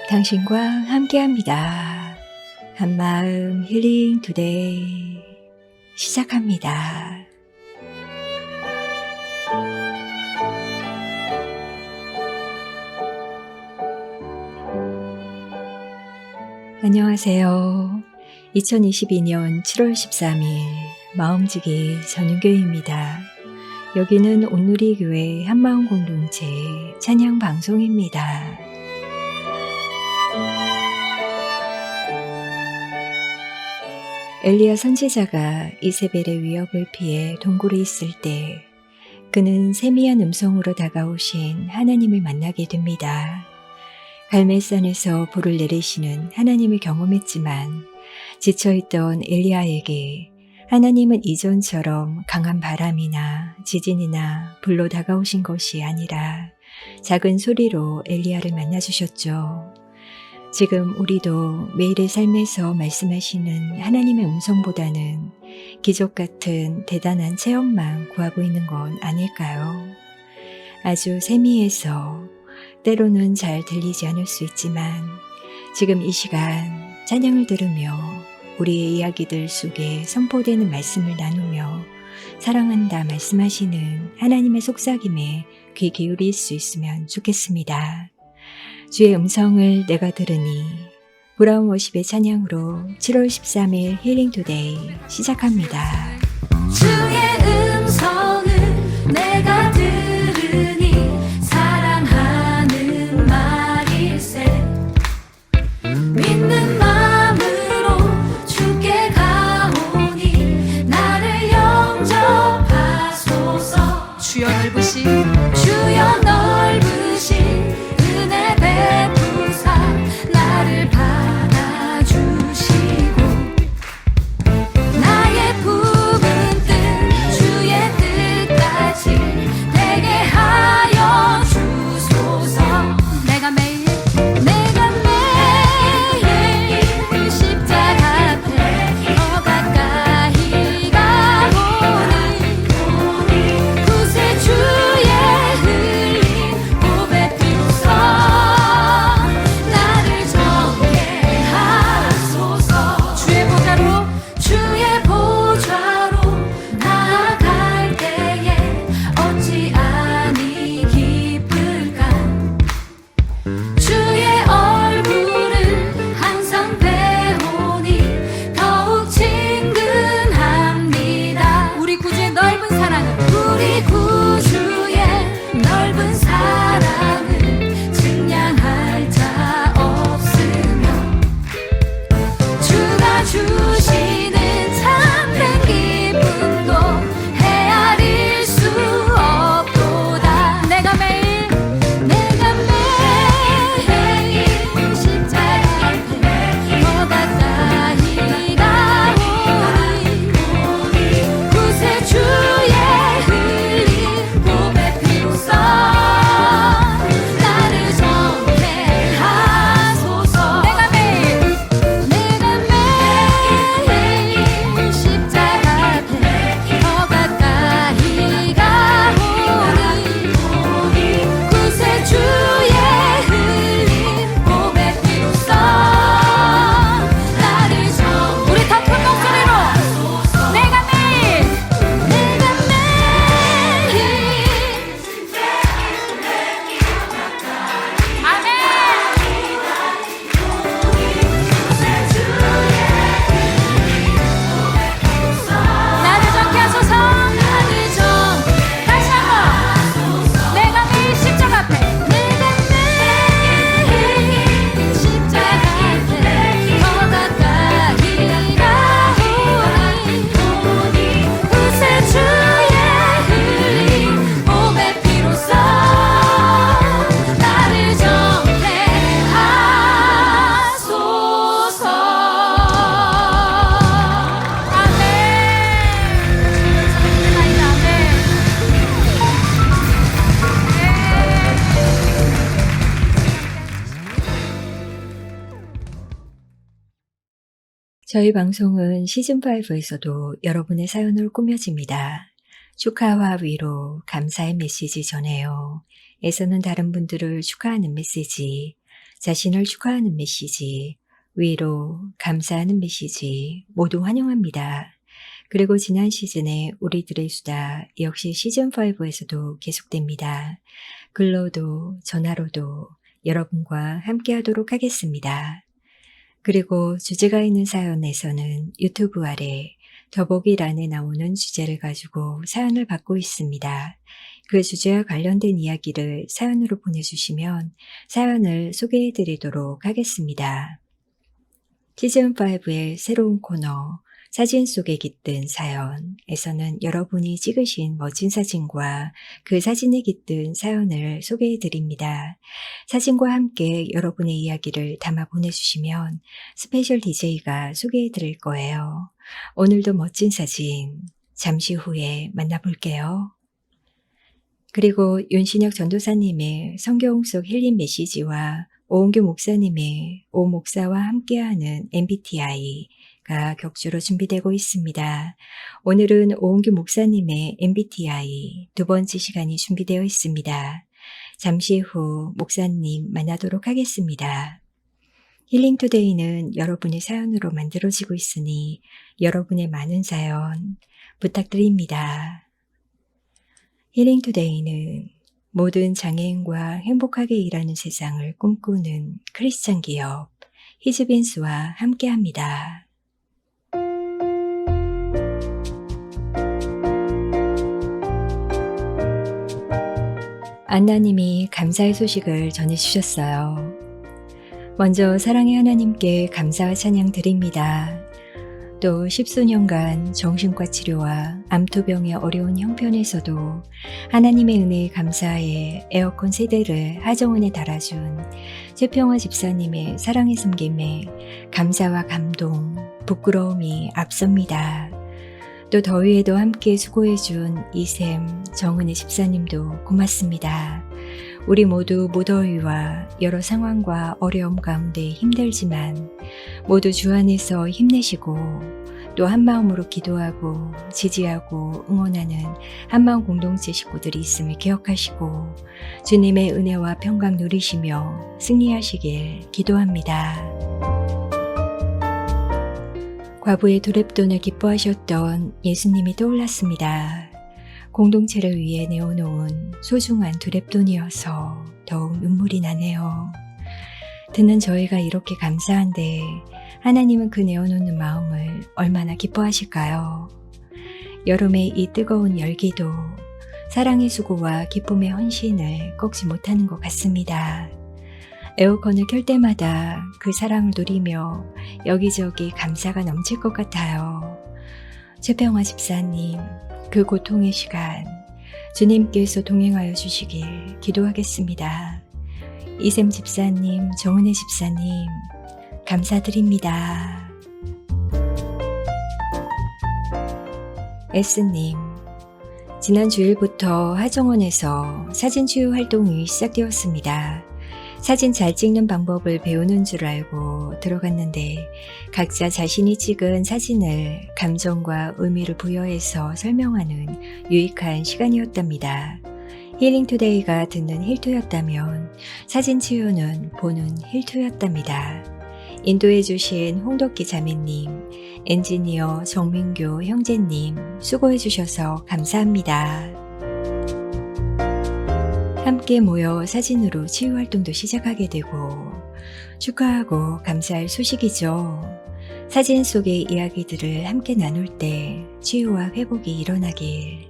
당신과 함께합니다. 한마음 힐링 투데이 시작합니다. 안녕하세요. 2022년 7월 13일 마음지기 전윤교회입니다. 여기는 온누리교회 한마음 공동체 찬양 방송입니다. 엘리야 선지자가 이세벨의 위협을 피해 동굴에 있을 때 그는 세미한 음성으로 다가오신 하나님을 만나게 됩니다. 갈멜산에서 불을 내리시는 하나님을 경험했지만 지쳐있던 엘리야에게 하나님은 이전처럼 강한 바람이나 지진이나 불로 다가오신 것이 아니라 작은 소리로 엘리야를 만나주셨죠. 지금 우리도 매일의 삶에서 말씀하시는 하나님의 음성보다는 기적 같은 대단한 체험만 구하고 있는 건 아닐까요? 아주 세미해서 때로는 잘 들리지 않을 수 있지만 지금 이 시간 찬양을 들으며 우리의 이야기들 속에 선포되는 말씀을 나누며 사랑한다 말씀하시는 하나님의 속삭임에 귀 기울일 수 있으면 좋겠습니다. 주의 음성을 내가 들으니 브라운 워십의 찬양으로 7월 13일 힐링 투데이 시작합니다. 주의 음성을 내가 들으니 사랑하는 말일세. 믿는 마음으로 주께 가오니 나를 영접하소서. 주여 넓으신 은혜 베푸사 나를 받아주시고 나의 품은 뜻 주의 뜻까지 되게 하여 주소서. 내가 매일 십자가 앞에 더 가까이 가보니 구세 주의 흘린 보배 피로써 나를 정케하소서. 주의 보좌로 나아갈 때에 어찌 아니 기쁠까. 주의 얼굴을 항상 배우니 더욱 친근합니다. 우리 구주의 넓은 사랑을 증량할 자 없으며 주가 주시는 참된 기쁨도 헤아릴 수 없도다. 내가 매일 십자가 앞에 더 가까이 가오니 구세 주의 흘린 보배 피로써 나를 정케하소서. 내가 매일 십자가 앞에 더 가까이 가오니 구세 주의 흘린 보배 피로써 나를 우리 더 큰 목소리로 내가 매일 아멘. 나를 정케하소서. 다시 한번 내가 매일 십자가 앞에 십자가 앞에 더 가까이 가오니 구세 주의 흘린 보배 피로써 나를 정케하소서. 아멘. 저희 방송은 시즌5에서도 여러분의 사연으로 꾸며집니다. 축하와 위로, 감사의 메시지 전해요. 에서는 다른 분들을 축하하는 메시지, 자신을 축하하는 메시지, 위로, 감사하는 메시지 모두 환영합니다. 그리고 지난 시즌에 우리들의 수다 역시 시즌5에서도 계속됩니다. 글로도 전화로도 여러분과 함께 하도록 하겠습니다. 그리고 주제가 있는 사연에서는 유튜브 아래 더보기란에 나오는 주제를 가지고 사연을 받고 있습니다. 그 주제와 관련된 이야기를 사연으로 보내주시면 사연을 소개해 드리도록 하겠습니다. 시즌5의 새로운 코너 사진 속에 깃든 사연에서는 여러분이 찍으신 멋진 사진과 그 사진에 깃든 사연을 소개해 드립니다. 사진과 함께 여러분의 이야기를 담아 보내주시면 스페셜 DJ가 소개해 드릴 거예요. 오늘도 멋진 사진 잠시 후에 만나볼게요. 그리고 윤신혁 전도사님의 성경 속 힐링 메시지와 오은규 목사님의 오 목사와 함께하는 MBTI가 격주로 준비되고 있습니다. 오늘은 오은규 목사님의 MBTI 두 번째 시간이 준비되어 있습니다. 잠시 후 목사님 만나도록 하겠습니다. 힐링투데이는 여러분의 사연으로 만들어지고 있으니 여러분의 많은 사연 부탁드립니다. 힐링투데이는 모든 장애인과 행복하게 일하는 세상을 꿈꾸는 크리스찬 기업 히즈빈스와 함께합니다. 안나님이 감사의 소식을 전해주셨어요. 먼저 사랑의 하나님께 감사와 찬양 드립니다. 또 십수년간 정신과 치료와 암투병의 어려운 형편에서도 하나님의 은혜에 감사해 에어컨 세대를 하정원에 달아준 최평화 집사님의 사랑의 섬김에 감사와 감동, 부끄러움이 앞섭니다. 또 더위에도 함께 수고해준 이샘, 정은혜 집사님도 고맙습니다. 우리 모두 무더위와 여러 상황과 어려움 가운데 힘들지만 모두 주 안에서 힘내시고 또 한마음으로 기도하고 지지하고 응원하는 한마음 공동체 식구들이 있음을 기억하시고 주님의 은혜와 평강 누리시며 승리하시길 기도합니다. 과부의 두랩돈을 기뻐하셨던 예수님이 떠올랐습니다. 공동체를 위해 내어놓은 소중한 두랩돈이어서 더욱 눈물이 나네요. 듣는 저희가 이렇게 감사한데 하나님은 그 내어놓는 마음을 얼마나 기뻐하실까요? 여름의 이 뜨거운 열기도 사랑의 수고와 기쁨의 헌신을 꺾지 못하는 것 같습니다. 에어컨을 켤 때마다 그 사랑을 누리며 여기저기 감사가 넘칠 것 같아요. 최평화 집사님, 그 고통의 시간 주님께서 동행하여 주시길 기도하겠습니다. 이샘 집사님, 정은혜 집사님 감사드립니다. S님, 지난 주일부터 하정원에서 사진 치유 활동이 시작되었습니다. 사진 잘 찍는 방법을 배우는 줄 알고 들어갔는데 각자 자신이 찍은 사진을 감정과 의미를 부여해서 설명하는 유익한 시간이었답니다. 힐링투데이가 듣는 힐투였다면 사진 치유는 보는 힐투였답니다. 인도해 주신 홍덕기 자매님, 엔지니어 정민교 형제님 수고해 주셔서 감사합니다. 함께 모여 사진으로 치유활동도 시작하게 되고 축하하고 감사할 소식이죠. 사진 속의 이야기들을 함께 나눌 때 치유와 회복이 일어나길.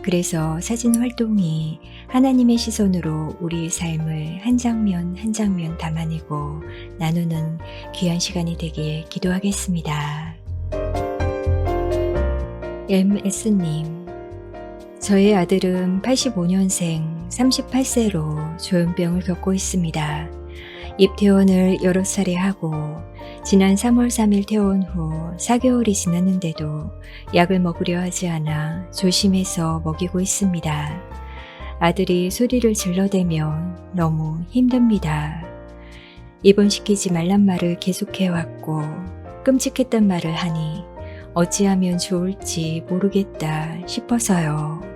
그래서 사진 활동이 하나님의 시선으로 우리의 삶을 한 장면 한 장면 담아내고 나누는 귀한 시간이 되길 기도하겠습니다. MS님, 저의 아들은 85년생 38세로 조현병을 겪고 있습니다. 입퇴원을 여러 차례 하고 지난 3월 3일 퇴원 후 4개월이 지났는데도 약을 먹으려 하지 않아 조심해서 먹이고 있습니다. 아들이 소리를 질러대면 너무 힘듭니다. 입원시키지 말란 말을 계속해왔고 끔찍했단 말을 하니 어찌하면 좋을지 모르겠다 싶어서요.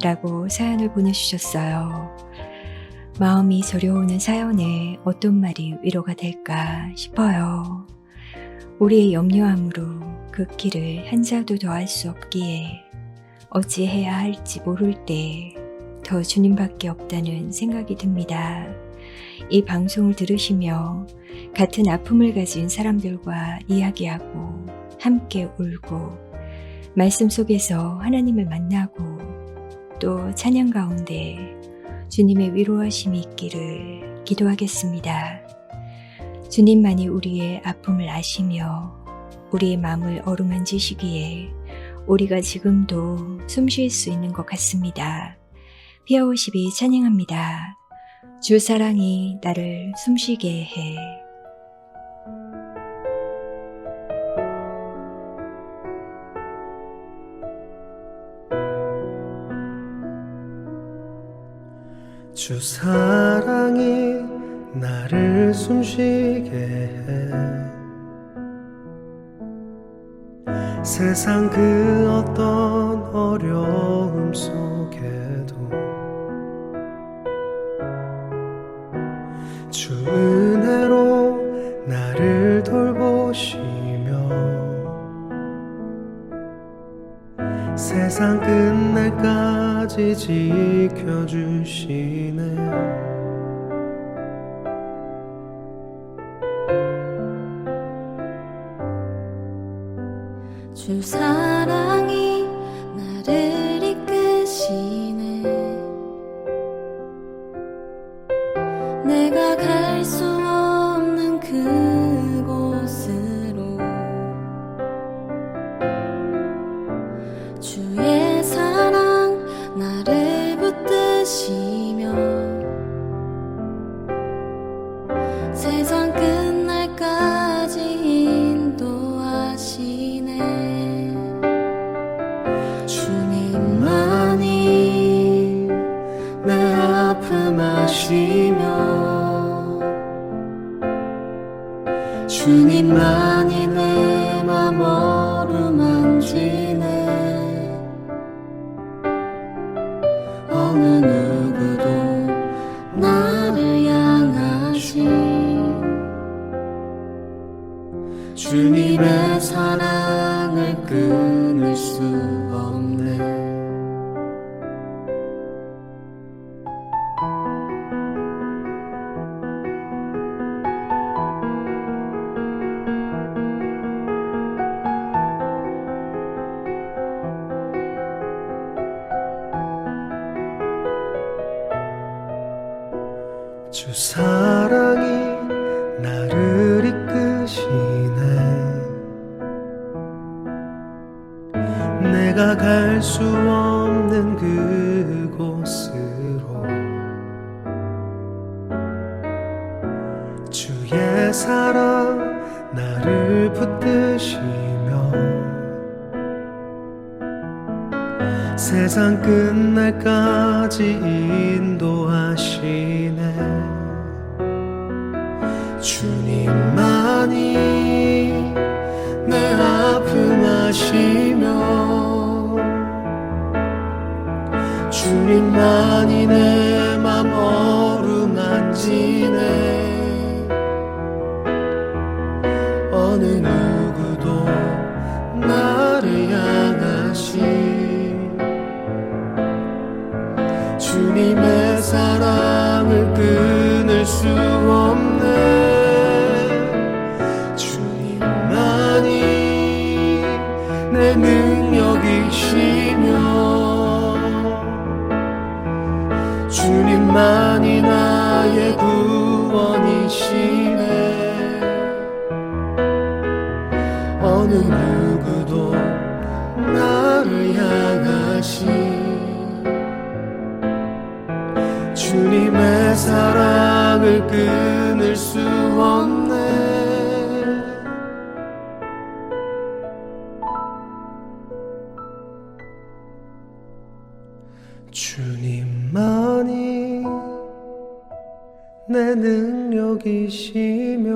라고 사연을 보내주셨어요. 마음이 저려오는 사연에 어떤 말이 위로가 될까 싶어요. 우리의 염려함으로 그 길을 한자도 더할 수 없기에 어찌해야 할지 모를 때 더 주님밖에 없다는 생각이 듭니다. 이 방송을 들으시며 같은 아픔을 가진 사람들과 이야기하고 함께 울고 말씀 속에서 하나님을 만나고 또 찬양 가운데 주님의 위로하심이 있기를 기도하겠습니다. 주님만이 우리의 아픔을 아시며 우리의 마음을 어루만지시기에 우리가 지금도 숨 쉴 수 있는 것 같습니다. 피아오십이 찬양합니다. 주 사랑이 나를 숨쉬게 해. 주 사랑이 나를 숨쉬게 해. 세상 그 어떤 어려움 속에도 주 은혜로 나를 돌보시며 세상 끝날까지 지켜주시네. 주 사랑이 나를 이끄시네. 내가 갈 수 없는 그곳으로 주의 사랑 나를 붙드시며 세상 끝날까지 인도하시네. 주님만이 내 아픔 아시며 주님만이 내 맘 어루만지네. 어느 누구도 나를 향하신 주님의 사랑을 끊을 수 없네. 주 사랑이 나를 이끄시네. 내가 갈 수 없는 그곳으로 주의 사랑 나를 붙드시며 세상 끝날까지 인도하시네. 주님만이 내 아픔 아시며 주님만이 내 맘 어루만지네. 어느 누구도 나를 향하신 주님의 사랑을 끊을 수 없네. 주님만이 내 능력이시며 주님만이 나의 구원이시네. 어느 누구도 나를 향하신 주님의 사랑을 끊을 수 없네. 주님만이 내 능력이시며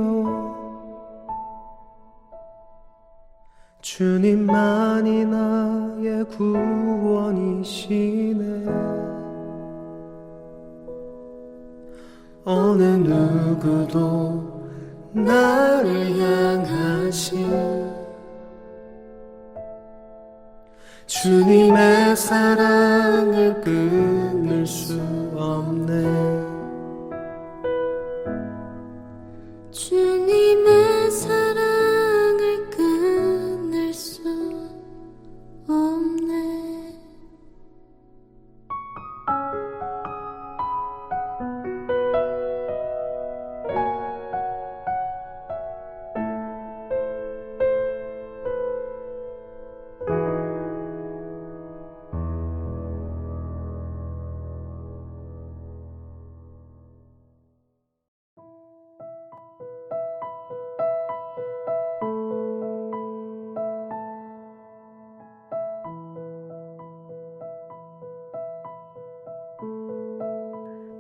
주님만이 나의 구원이시네. 어느 누구도 나를 향하신 주님의 사랑을 끊을 수 없네. 주님의 사랑을 끊을 수 없네.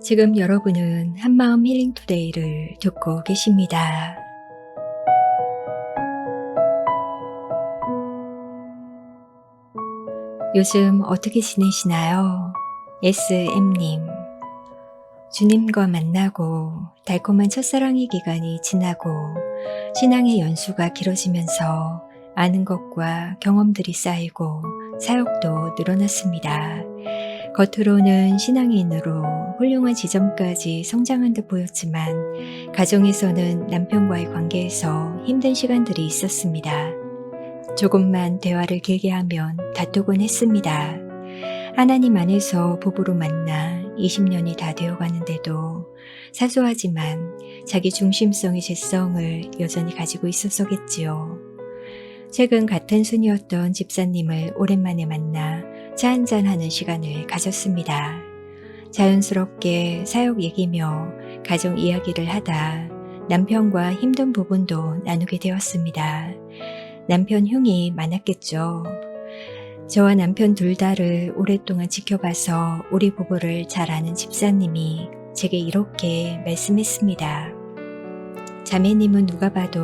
지금 여러분은 한마음 힐링 투데이를 듣고 계십니다. 요즘 어떻게 지내시나요? SM님, 주님과 만나고 달콤한 첫사랑의 기간이 지나고 신앙의 연수가 길어지면서 아는 것과 경험들이 쌓이고 사역도 늘어났습니다. 겉으로는 신앙인으로 훌륭한 지점까지 성장한 듯 보였지만 가정에서는 남편과의 관계에서 힘든 시간들이 있었습니다. 조금만 대화를 길게 하면 다투곤 했습니다. 하나님 안에서 부부로 만나 20년이 다 되어가는데도 사소하지만 자기 중심성의 죄성을 여전히 가지고 있었겠지요. 최근 같은 순이었던 집사님을 오랜만에 만나 차 한잔하는 시간을 가졌습니다. 자연스럽게 사역 얘기며 가정 이야기를 하다 남편과 힘든 부분도 나누게 되었습니다. 남편 흉이 많았겠죠. 저와 남편 둘 다를 오랫동안 지켜봐서 우리 부부를 잘 아는 집사님이 제게 이렇게 말씀했습니다. 자매님은 누가 봐도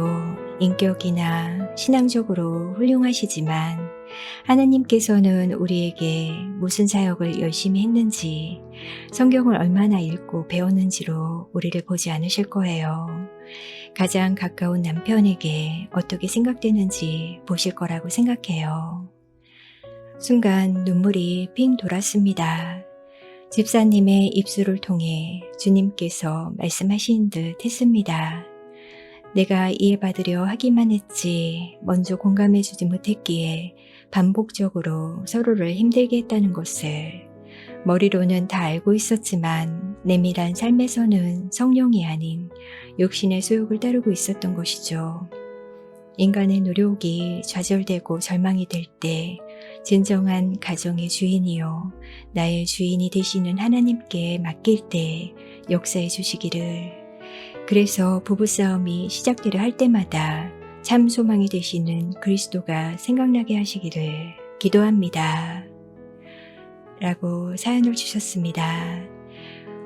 인격이나 신앙적으로 훌륭하시지만 하나님께서는 우리에게 무슨 사역을 열심히 했는지, 성경을 얼마나 읽고 배웠는지로 우리를 보지 않으실 거예요. 가장 가까운 남편에게 어떻게 생각되는지 보실 거라고 생각해요. 순간 눈물이 핑 돌았습니다. 집사님의 입술을 통해 주님께서 말씀하신 듯 했습니다. 내가 이해받으려 하기만 했지 먼저 공감해주지 못했기에 반복적으로 서로를 힘들게 했다는 것을 머리로는 다 알고 있었지만 내밀한 삶에서는 성령이 아닌 육신의 소욕을 따르고 있었던 것이죠. 인간의 노력이 좌절되고 절망이 될 때 진정한 가정의 주인이요 나의 주인이 되시는 하나님께 맡길 때 역사해 주시기를, 그래서 부부싸움이 시작되려 할 때마다 참 소망이 되시는 그리스도가 생각나게 하시기를 기도합니다. 라고 사연을 주셨습니다.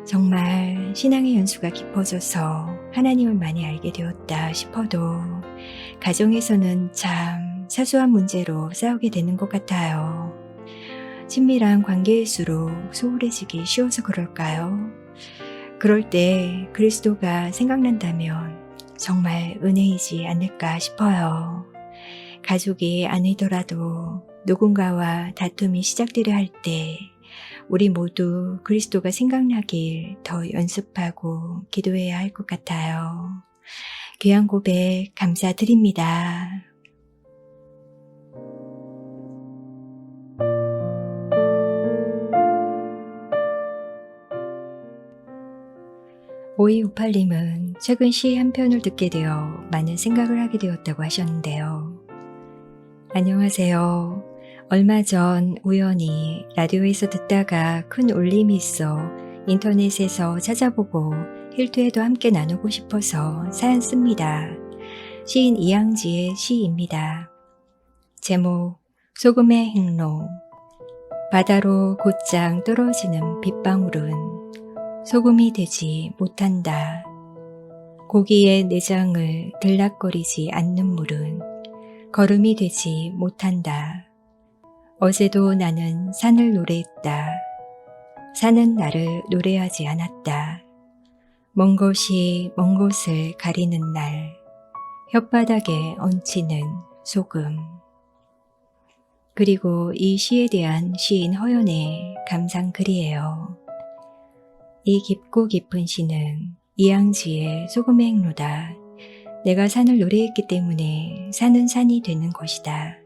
정말 신앙의 연수가 깊어져서 하나님을 많이 알게 되었다 싶어도 가정에서는 참 사소한 문제로 싸우게 되는 것 같아요. 친밀한 관계일수록 소홀해지기 쉬워서 그럴까요? 그럴 때 그리스도가 생각난다면 정말 은혜이지 않을까 싶어요. 가족이 아니더라도 누군가와 다툼이 시작되려 할 때 우리 모두 그리스도가 생각나길 더 연습하고 기도해야 할 것 같아요. 귀한 고백 감사드립니다. 오이오팔님은 최근 시 한 편을 듣게 되어 많은 생각을 하게 되었다고 하셨는데요. 안녕하세요. 얼마 전 우연히 라디오에서 듣다가 큰 울림이 있어 인터넷에서 찾아보고 힐투에도 함께 나누고 싶어서 사연 씁니다. 시인 이양지의 시입니다. 제목 소금의 행로. 바다로 곧장 떨어지는 빗방울은 소금이 되지 못한다. 고기의 내장을 들락거리지 않는 물은 걸음이 되지 못한다. 어제도 나는 산을 노래했다. 산은 나를 노래하지 않았다. 먼 곳이 먼 곳을 가리는 날, 혓바닥에 얹히는 소금. 그리고 이 시에 대한 시인 허연의 감상글이에요. 이 깊고 깊은 시는 이양지의 소금의 행로다. 내가 산을 노래했기 때문에 산은 산이 되는 것이다.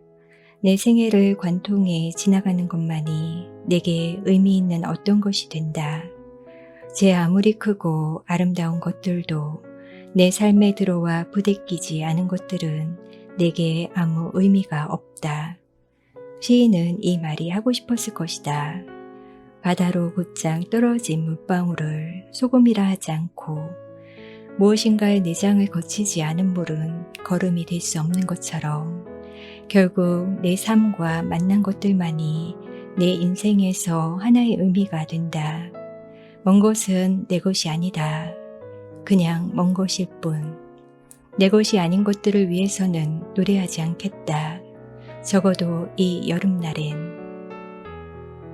내 생애를 관통해 지나가는 것만이 내게 의미 있는 어떤 것이 된다. 제 아무리 크고 아름다운 것들도 내 삶에 들어와 부대끼지 않은 것들은 내게 아무 의미가 없다. 시인은 이 말이 하고 싶었을 것이다. 바다로 곧장 떨어진 물방울을 소금이라 하지 않고 무엇인가의 내장을 거치지 않은 물은 걸음이 될 수 없는 것처럼 결국 내 삶과 만난 것들만이 내 인생에서 하나의 의미가 된다. 먼 것은 내 것이 아니다. 그냥 먼 것일 뿐. 내 것이 아닌 것들을 위해서는 노래하지 않겠다. 적어도 이 여름날엔.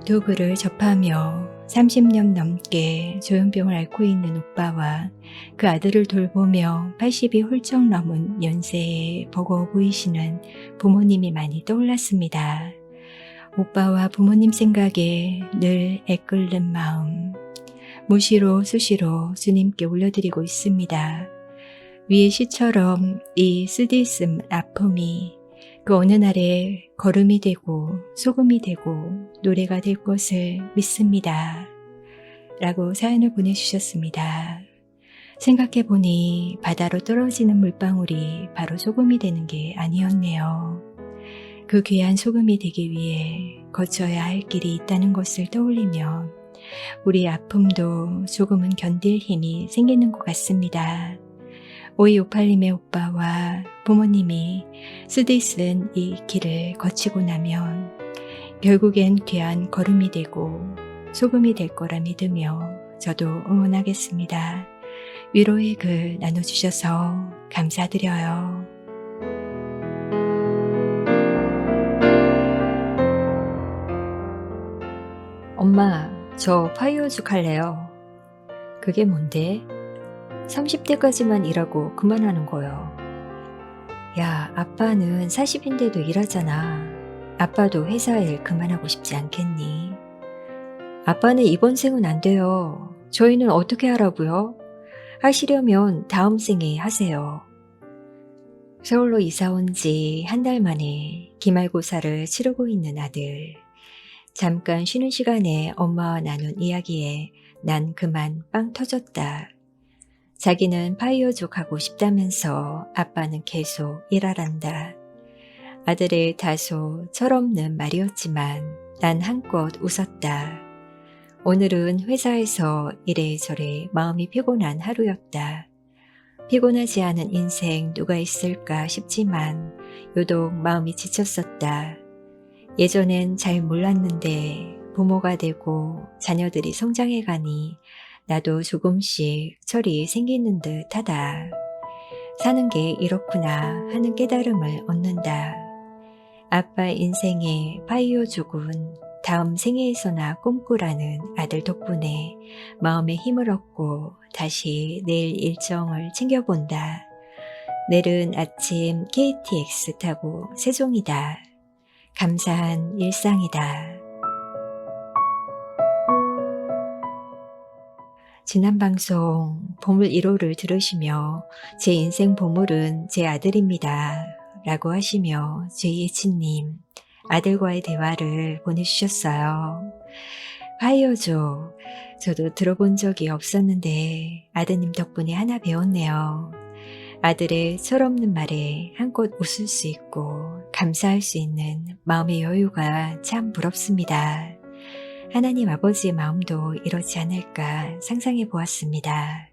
두 글을 접하며 30년 넘게 조현병을 앓고 있는 오빠와 그 아들을 돌보며 80이 훌쩍 넘은 연세에 버거워 보이시는 부모님이 많이 떠올랐습니다. 오빠와 부모님 생각에 늘 애끓는 마음, 무시로 수시로 주님께 올려드리고 있습니다. 위의 시처럼 이 쓰디쓴 아픔이 그 어느 날에 걸음이 되고 소금이 되고 노래가 될 것을 믿습니다. 라고 사연을 보내주셨습니다. 생각해보니 바다로 떨어지는 물방울이 바로 소금이 되는 게 아니었네요. 그 귀한 소금이 되기 위해 거쳐야 할 길이 있다는 것을 떠올리면 우리 아픔도 조금은 견딜 힘이 생기는 것 같습니다. 5258님의 오빠와 부모님이 쓰디쓴 이 길을 거치고 나면 결국엔 귀한 걸음이 되고 소금이 될 거라 믿으며 저도 응원하겠습니다. 위로의 글 나눠주셔서 감사드려요. 엄마, 저 파이어죽 할래요. 그게 뭔데? 30대까지만 일하고 그만하는 거요. 야, 아빠는 40인데도 일하잖아. 아빠도 회사 일 그만하고 싶지 않겠니? 아빠는 이번 생은 안 돼요. 저희는 어떻게 하라고요? 하시려면 다음 생에 하세요. 서울로 이사 온 지 한 달 만에 기말고사를 치르고 있는 아들. 잠깐 쉬는 시간에 엄마와 나눈 이야기에 난 그만 빵 터졌다. 자기는 파이어족 하고 싶다면서 아빠는 계속 일하란다. 아들의 다소 철없는 말이었지만 난 한껏 웃었다. 오늘은 회사에서 이래저래 마음이 피곤한 하루였다. 피곤하지 않은 인생 누가 있을까 싶지만 유독 마음이 지쳤었다. 예전엔 잘 몰랐는데 부모가 되고 자녀들이 성장해가니 나도 조금씩 철이 생기는 듯 하다. 사는 게 이렇구나 하는 깨달음을 얻는다. 아빠 인생의 파이어족은 다음 생애에서나 꿈꾸라는 아들 덕분에 마음에 힘을 얻고 다시 내일 일정을 챙겨본다. 내일은 아침 KTX 타고 세종이다. 감사한 일상이다. 지난 방송 보물 1호를 들으시며 제 인생 보물은 제 아들입니다. 라고 하시며 JH님 아들과의 대화를 보내주셨어요. 파이어족, 저도 들어본 적이 없었는데 아드님 덕분에 하나 배웠네요. 아들의 철없는 말에 한껏 웃을 수 있고 감사할 수 있는 마음의 여유가 참 부럽습니다. 하나님 아버지의 마음도 이러지 않을까 상상해 보았습니다.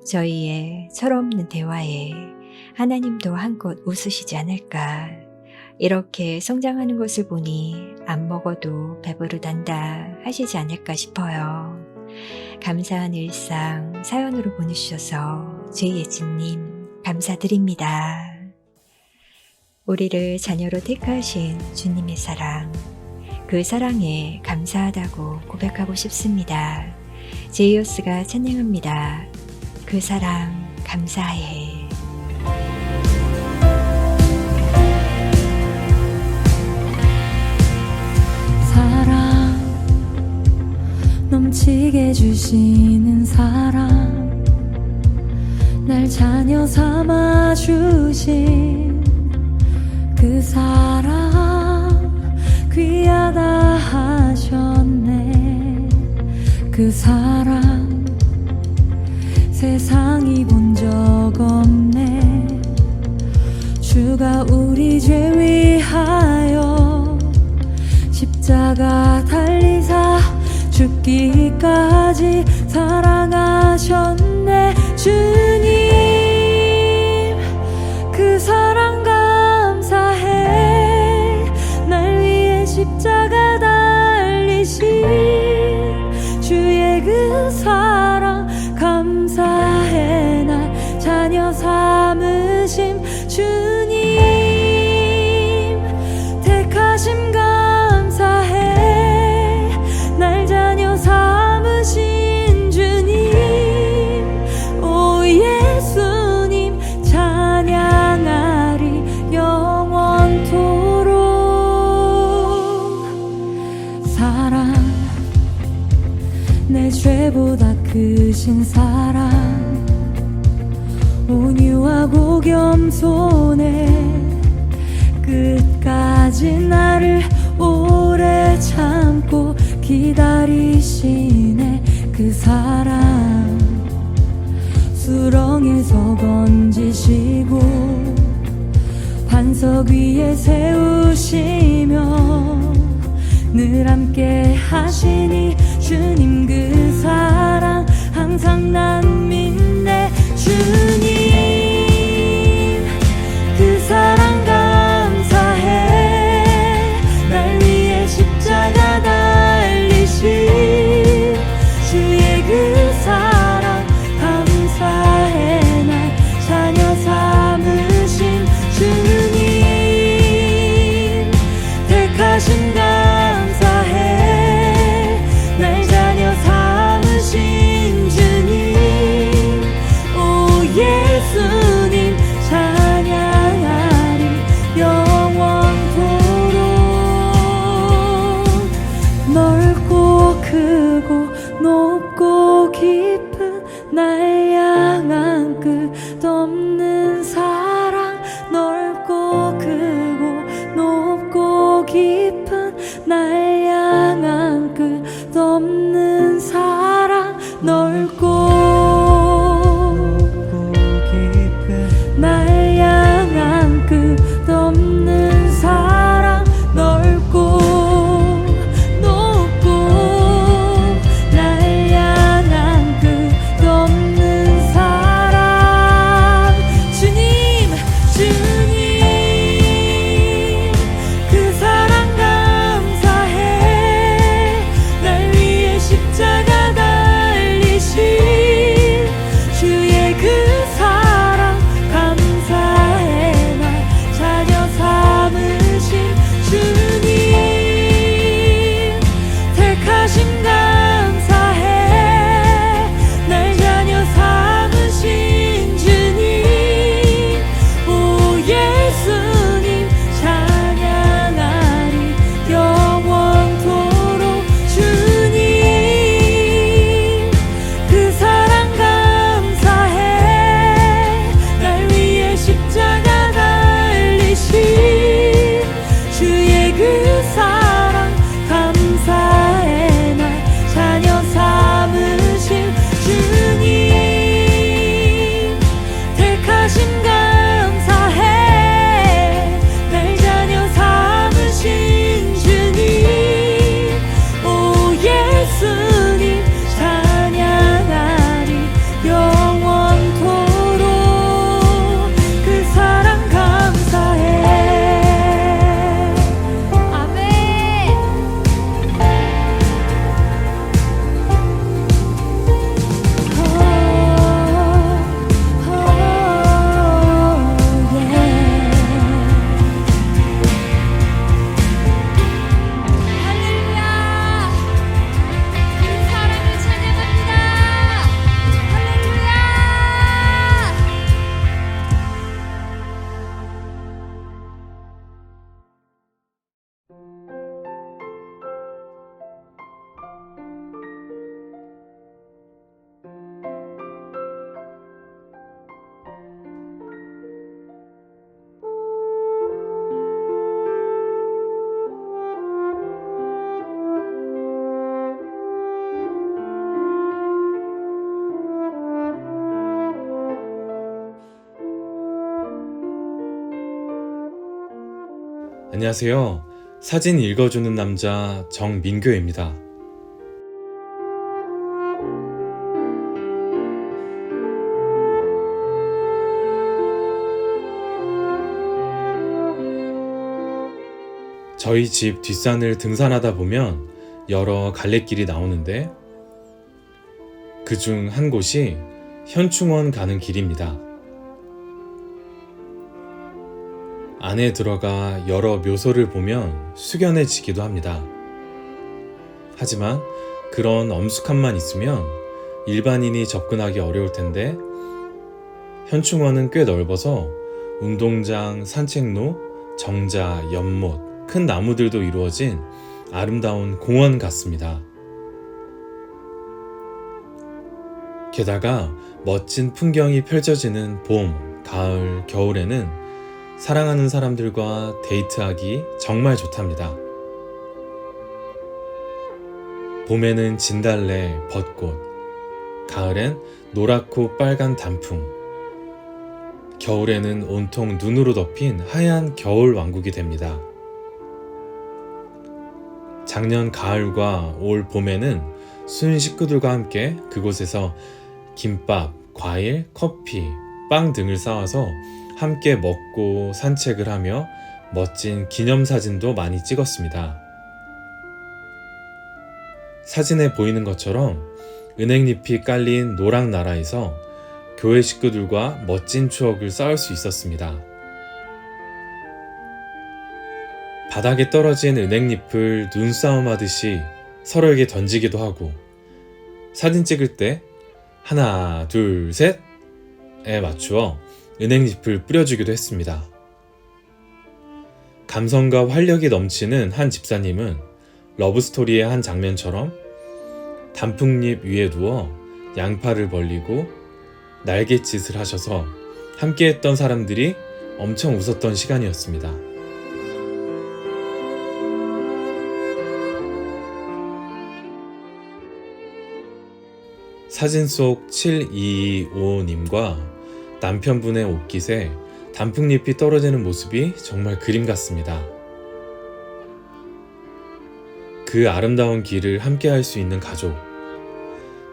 저희의 철없는 대화에 하나님도 한껏 웃으시지 않을까. 이렇게 성장하는 것을 보니 안 먹어도 배부르단다 하시지 않을까 싶어요. 감사한 일상 사연으로 보내주셔서 JH님 감사드립니다. 우리를 자녀로 택하신 주님의 사랑, 그 사랑에 감사하다고 고백하고 싶습니다. 제이어스가 찬양합니다. 그 사랑 감사해. 사랑 넘치게 주시는 사랑 날 자녀 삼아 주신 그 사랑 귀하다 하셨네. 그 사랑 세상이 본 적 없네. 주가 우리 죄 위하여 십자가 달리사 죽기까지 사랑하셨네. 주님 그 사랑 감사해. 날 위해 십자가 달리신 주의 그 사랑 감사해. 날 자녀 삼으심 주님 택하심 감사해. 날 자녀 삼으신 주님 오 예수님 찬양하리 영원토록. 사랑 내 죄보다 크신 사랑 온유하고 겸손해 끝까지 나를 오래 참고 기다리시네. 그 사랑 수렁에서 건지시고 반석 위에 세우시며 늘 함께 하시니 주님 그 사랑 항상 난 믿네. 주님 그 사랑 감사해. 날 위해 십자가 달리신 주의 그 사랑 감사해. 날 자녀 삼으신 주님 택하신 감사해. 날 자녀 삼으신 주님 안녕하세요. 사진 읽어주는 남자 정민교입니다. 저희 집 뒷산을 등산하다 보면 여러 갈래길이 나오는데 그중 한 곳이 현충원 가는 길입니다. 안에 들어가 여러 묘소를 보면 숙연해지기도 합니다. 하지만 그런 엄숙함만 있으면 일반인이 접근하기 어려울 텐데 현충원은 꽤 넓어서 운동장, 산책로, 정자, 연못, 큰 나무들도 이루어진 아름다운 공원 같습니다. 게다가 멋진 풍경이 펼쳐지는 봄, 가을, 겨울에는 사랑하는 사람들과 데이트하기 정말 좋답니다. 봄에는 진달래, 벚꽃, 가을엔 노랗고 빨간 단풍, 겨울에는 온통 눈으로 덮인 하얀 겨울 왕국이 됩니다. 작년 가을과 올 봄에는 순 식구들과 함께 그곳에서 김밥, 과일, 커피, 빵 등을 싸와서 함께 먹고 산책을 하며 멋진 기념사진도 많이 찍었습니다. 사진에 보이는 것처럼 은행잎이 깔린 노랑나라에서 교회 식구들과 멋진 추억을 쌓을 수 있었습니다. 바닥에 떨어진 은행잎을 눈싸움하듯이 서로에게 던지기도 하고 사진 찍을 때 하나, 둘, 셋에 맞추어 은행잎을 뿌려주기도 했습니다. 감성과 활력이 넘치는 한 집사님은 러브스토리의 한 장면처럼 단풍잎 위에 누워 양팔을 벌리고 날갯짓을 하셔서 함께했던 사람들이 엄청 웃었던 시간이었습니다. 사진 속 7225님과 남편분의 옷깃에 단풍잎이 떨어지는 모습이 정말 그림 같습니다. 그 아름다운 길을 함께 할 수 있는 가족,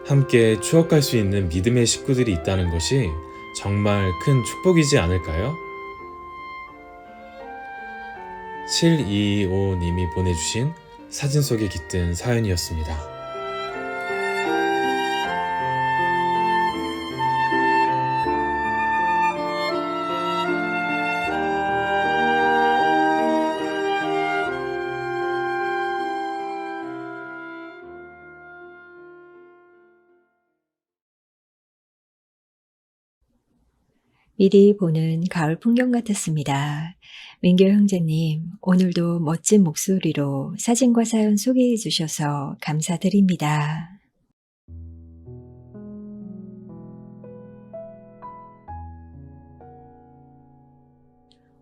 함께 추억할 수 있는 믿음의 식구들이 있다는 것이 정말 큰 축복이지 않을까요? 7225님이 보내주신 사진 속에 깃든 사연이었습니다. 미리 보는 가을 풍경 같았습니다. 민교 형제님, 오늘도 멋진 목소리로 사진과 사연 소개해 주셔서 감사드립니다.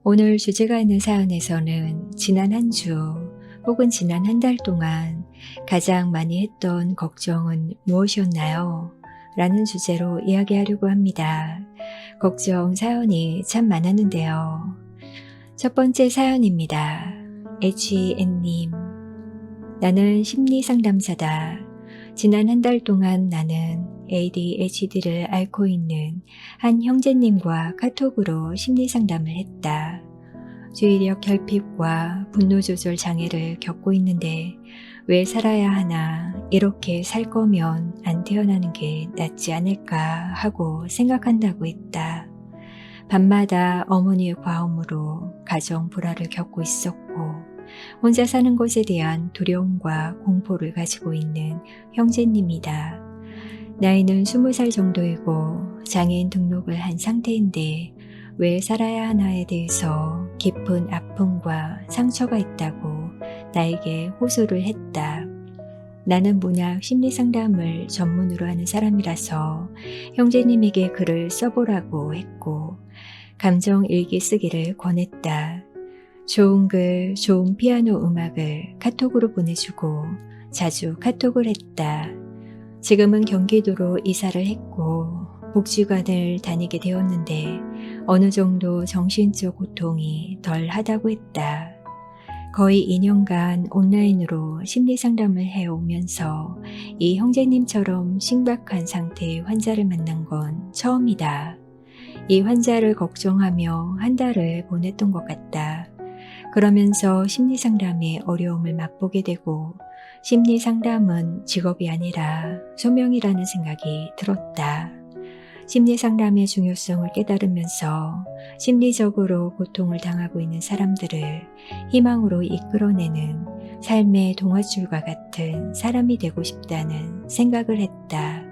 오늘 주제가 있는 사연에서는 지난 한 주 혹은 지난 한 달 동안 가장 많이 했던 걱정은 무엇이었나요? 라는 주제로 이야기하려고 합니다. 걱정 사연이 참 많았는데요. 첫 번째 사연입니다. HN님, 나는 심리상담사다. 지난 한 달 동안 나는 ADHD를 앓고 있는 한 형제님과 카톡으로 심리상담을 했다. 주의력 결핍과 분노조절 장애를 겪고 있는데 왜 살아야 하나, 이렇게 살 거면 안 태어나는 게 낫지 않을까 하고 생각한다고 했다. 밤마다 어머니의 과음으로 가정 불화를 겪고 있었고 혼자 사는 것에 대한 두려움과 공포를 가지고 있는 형제님이다. 나이는 20살 정도이고 장애인 등록을 한 상태인데 왜 살아야 하나에 대해서 깊은 아픔과 상처가 있다고 나에게 호소를 했다. 나는 문학 심리상담을 전문으로 하는 사람이라서 형제님에게 글을 써보라고 했고 감정 일기 쓰기를 권했다. 좋은 글, 좋은 피아노 음악을 카톡으로 보내주고 자주 카톡을 했다. 지금은 경기도로 이사를 했고 복지관을 다니게 되었는데 어느 정도 정신적 고통이 덜 하다고 했다. 거의 2년간 온라인으로 심리 상담을 해오면서 이 형제님처럼 심각한 상태의 환자를 만난 건 처음이다. 이 환자를 걱정하며 한 달을 보냈던 것 같다. 그러면서 심리 상담의 어려움을 맛보게 되고 심리 상담은 직업이 아니라 소명이라는 생각이 들었다. 심리 상담의 중요성을 깨달으면서 심리적으로 고통을 당하고 있는 사람들을 희망으로 이끌어내는 삶의 동화줄과 같은 사람이 되고 싶다는 생각을 했다.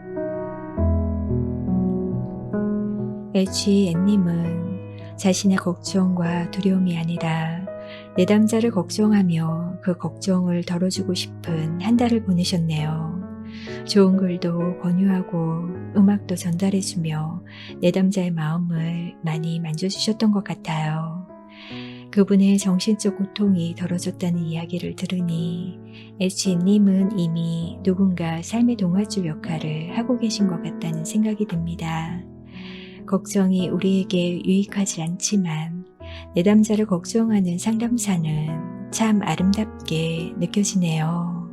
HN님은 자신의 걱정과 두려움이 아니라 내담자를 걱정하며 그 걱정을 덜어주고 싶은 한 달을 보내셨네요. 좋은 글도 권유하고 음악도 전달해주며 내담자의 마음을 많이 만져주셨던 것 같아요. 그분의 정신적 고통이 덜어졌다는 이야기를 들으니 HN님은 이미 누군가 삶의 동화줄 역할을 하고 계신 것 같다는 생각이 듭니다. 걱정이 우리에게 유익하지 않지만 내담자를 걱정하는 상담사는 참 아름답게 느껴지네요.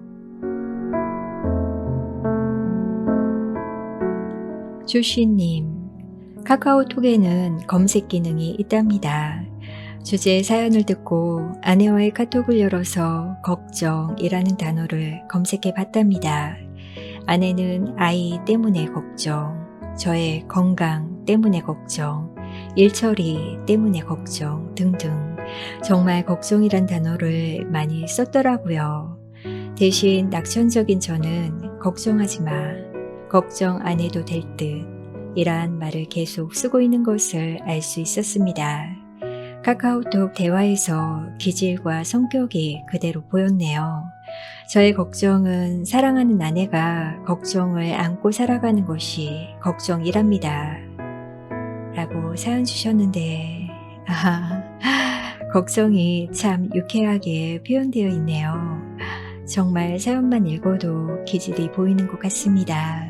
주시님, 카카오톡에는 검색 기능이 있답니다. 주제 사연을 듣고 아내와의 카톡을 열어서 걱정이라는 단어를 검색해 봤답니다. 아내는 아이 때문에 걱정, 저의 건강 때문에 걱정, 일처리 때문에 걱정 등등 정말 걱정이란 단어를 많이 썼더라고요. 대신 낙천적인 저는 걱정하지 마, 걱정 안 해도 될 듯 이란 말을 계속 쓰고 있는 것을 알 수 있었습니다. 카카오톡 대화에서 기질과 성격이 그대로 보였네요. 저의 걱정은 사랑하는 아내가 걱정을 안고 살아가는 것이 걱정이랍니다. 라고 사연 주셨는데 걱정이 참 유쾌하게 표현되어 있네요. 정말 사연만 읽어도 기질이 보이는 것 같습니다.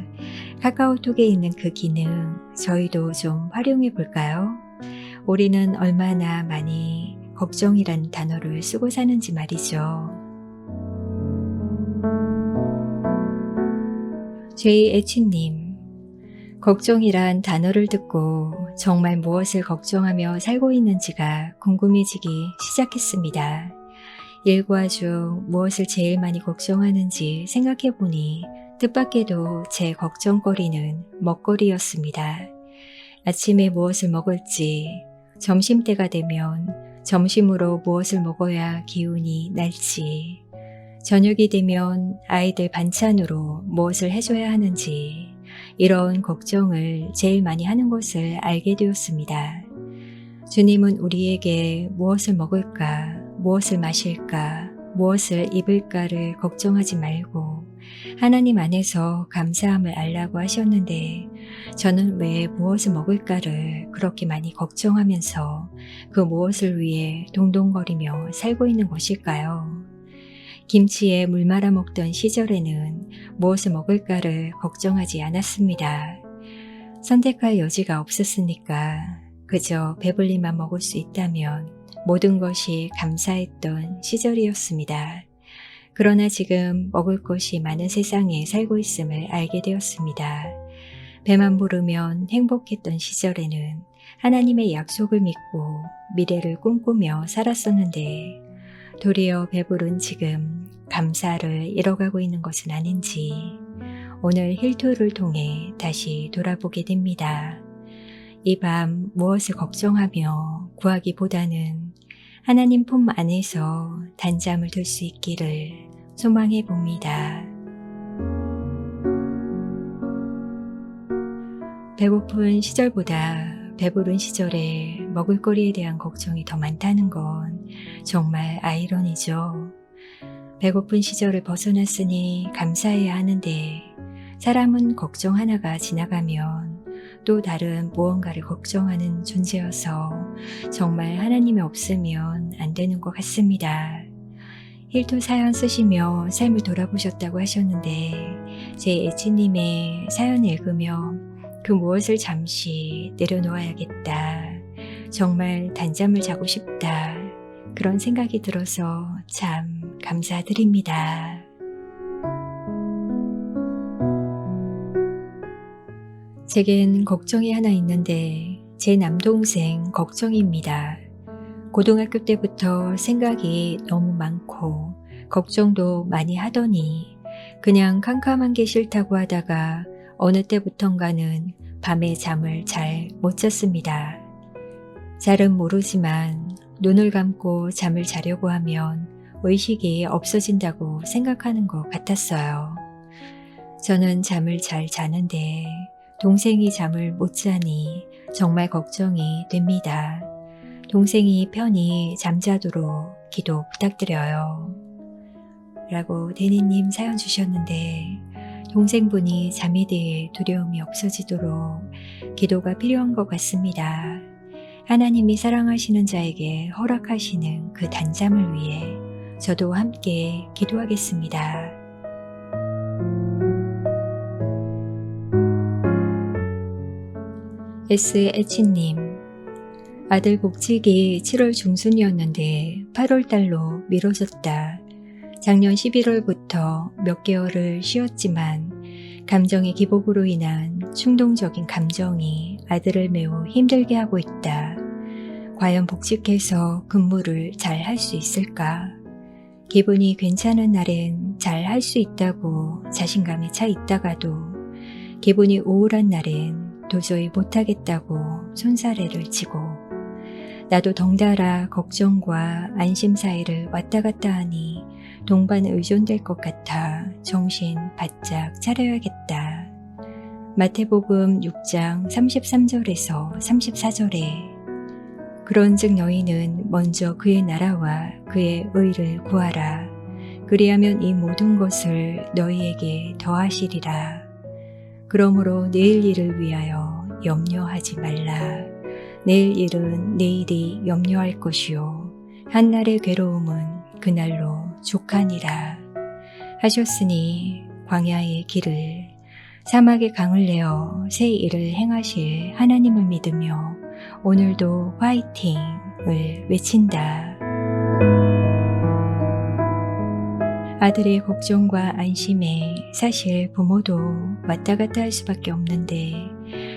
카카오톡에 있는 그 기능 저희도 좀 활용해 볼까요? 우리는 얼마나 많이 걱정이라는 단어를 쓰고 사는지 말이죠. JH님, 걱정이란 단어를 듣고 정말 무엇을 걱정하며 살고 있는지가 궁금해지기 시작했습니다. 일과 중 무엇을 제일 많이 걱정하는지 생각해보니 뜻밖에도 제 걱정거리는 먹거리였습니다. 아침에 무엇을 먹을지, 점심때가 되면 점심으로 무엇을 먹어야 기운이 날지, 저녁이 되면 아이들 반찬으로 무엇을 해줘야 하는지 이런 걱정을 제일 많이 하는 것을 알게 되었습니다. 주님은 우리에게 무엇을 먹을까, 무엇을 마실까, 무엇을 입을까를 걱정하지 말고 하나님 안에서 감사함을 알라고 하셨는데 저는 왜 무엇을 먹을까를 그렇게 많이 걱정하면서 그 무엇을 위해 동동거리며 살고 있는 것일까요? 김치에 물 말아 먹던 시절에는 무엇을 먹을까를 걱정하지 않았습니다. 선택할 여지가 없었으니까 그저 배불리만 먹을 수 있다면 모든 것이 감사했던 시절이었습니다. 그러나 지금 먹을 것이 많은 세상에 살고 있음을 알게 되었습니다. 배만 부르면 행복했던 시절에는 하나님의 약속을 믿고 미래를 꿈꾸며 살았었는데 도리어 배부른 지금 감사를 잃어가고 있는 것은 아닌지 오늘 힐토를 통해 다시 돌아보게 됩니다. 이 밤 무엇을 걱정하며 구하기보다는 하나님 품 안에서 단잠을 들 수 있기를 소망해 봅니다. 배고픈 시절보다 배부른 시절에 먹을거리에 대한 걱정이 더 많다는 건 정말 아이러니죠. 배고픈 시절을 벗어났으니 감사해야 하는데 사람은 걱정 하나가 지나가면 또 다른 무언가를 걱정하는 존재여서 정말 하나님이 없으면 안 되는 것 같습니다. 힐토 사연 쓰시며 삶을 돌아보셨다고 하셨는데 제 애지님의 사연 읽으며 그 무엇을 잠시 내려놓아야겠다. 정말 단잠을 자고 싶다. 그런 생각이 들어서 참 감사드립니다. 제겐 걱정이 하나 있는데 제 남동생 걱정입니다. 고등학교 때부터 생각이 너무 많고 걱정도 많이 하더니 그냥 캄캄한 게 싫다고 하다가 어느 때부턴가는 밤에 잠을 잘 못 잤습니다. 잘은 모르지만 눈을 감고 잠을 자려고 하면 의식이 없어진다고 생각하는 것 같았어요. 저는 잠을 잘 자는데 동생이 잠을 못 자니 정말 걱정이 됩니다. 동생이 편히 잠자도록 기도 부탁드려요. 라고 데니님 사연 주셨는데 동생분이 잠에 대해 두려움이 없어지도록 기도가 필요한 것 같습니다. 하나님이 사랑하시는 자에게 허락하시는 그 단잠을 위해 저도 함께 기도하겠습니다. SH님, 아들 복직이 7월 중순이었는데 8월달로 미뤄졌다. 작년 11월부터 몇 개월을 쉬었지만 감정의 기복으로 인한 충동적인 감정이 아들을 매우 힘들게 하고 있다. 과연 복직해서 근무를 잘 할 수 있을까? 기분이 괜찮은 날엔 잘 할 수 있다고 자신감이 차 있다가도 기분이 우울한 날엔 도저히 못하겠다고 손사래를 치고 나도 덩달아 걱정과 안심 사이를 왔다 갔다 하니 동반 의존될 것 같아 정신 바짝 차려야겠다. 마태복음 6장 33절에서 34절에 그런즉 너희는 먼저 그의 나라와 그의 의를 구하라. 그리하면 이 모든 것을 너희에게 더하시리라. 그러므로 내일 일을 위하여 염려하지 말라. 내일 일은 내일이 염려할 것이요 한날의 괴로움은 그날로 족하니라 하셨으니 광야의 길을 사막의 강을 내어 새 일을 행하실 하나님을 믿으며 오늘도 화이팅을 외친다. 아들의 걱정과 안심에 사실 부모도 왔다 갔다 할 수밖에 없는데